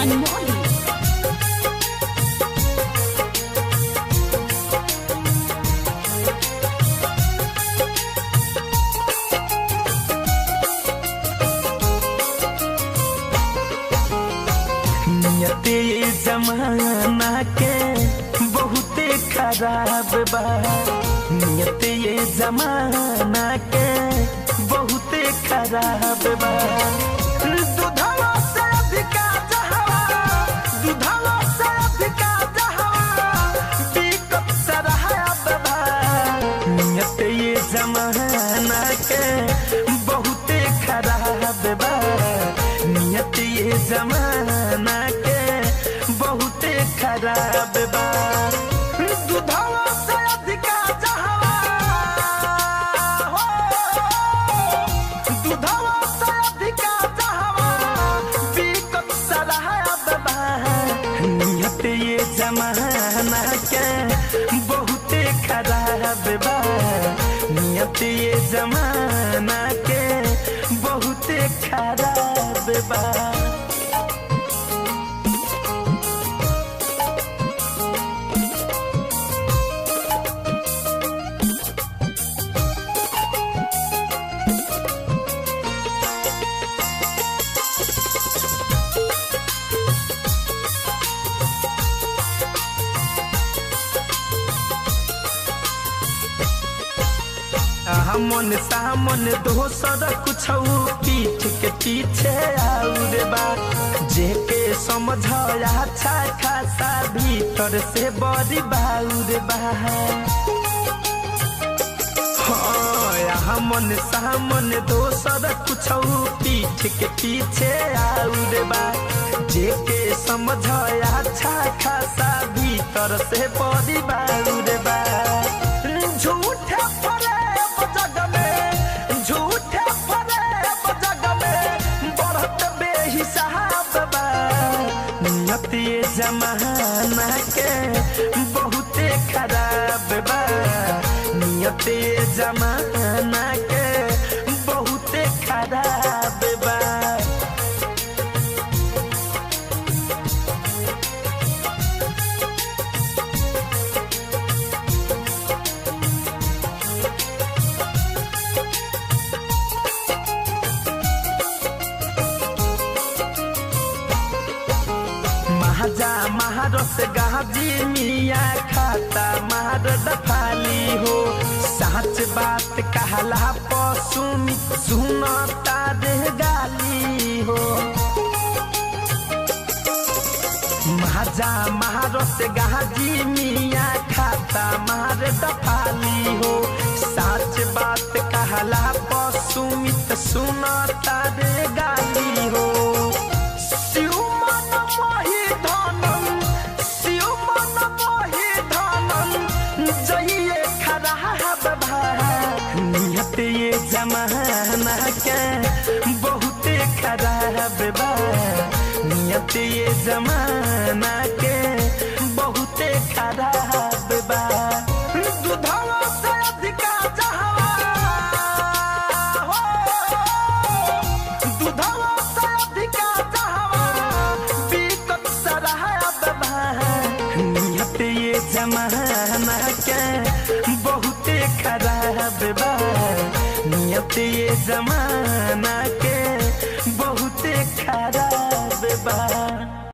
अनमोली। नियते जमाना के बहुते खराब बा, नियते जमाना के बहुते खराब बा। दूधवा से अधिका जहवा, दूधवा से अधिका जहवा बिकट शराब बा। नियते जमाना के बहुते खराब बा, नियते जमाना के बहुते खराब बा। दूधवा से अधिका जहवा हो, दूधवा से अधिका जहवा बिकट शराब बा। नियत ये जमाना के बहुते खराब बा, नियत ये जमाना के बहुते खराब बा। हमन सामन दोसर कुछ पीठ के पीछे आउर बा। जेके समझ अच्छा खासा भीतर से बड़ी बाउर बा। हमन सामन दोसर कुछ पीठ के पीछे आउर बा। जेके समझ अच्छा खासा भीतर से बड़ी बाउर बा। झूठे जग में, झूठे जग में बढ़त बेहिसाब बा। नियत ये जमाना के बहुते खराब बा, नियत ये जमाना के बहुते खराब बा। महाजा महारस गाजी मिया खाता मार दफाली हो। सच बात कहला पसुमी सुनता दे गाली हो। महाजा महारस गाजी मिया खाता मार दफाली हो। सच बात कहला पसुमित सुनता दे गाली हो। नियत ये जमाना के बहुते खराब बा, नियत ये जमाना के बहुते खराब बा। दूधवा से अधिका जहवा हो, दूधवा से अधिका जहवा बिकट शराब बा। नियत ये जमाना के बहुते खराब बा, नियत ये जमाना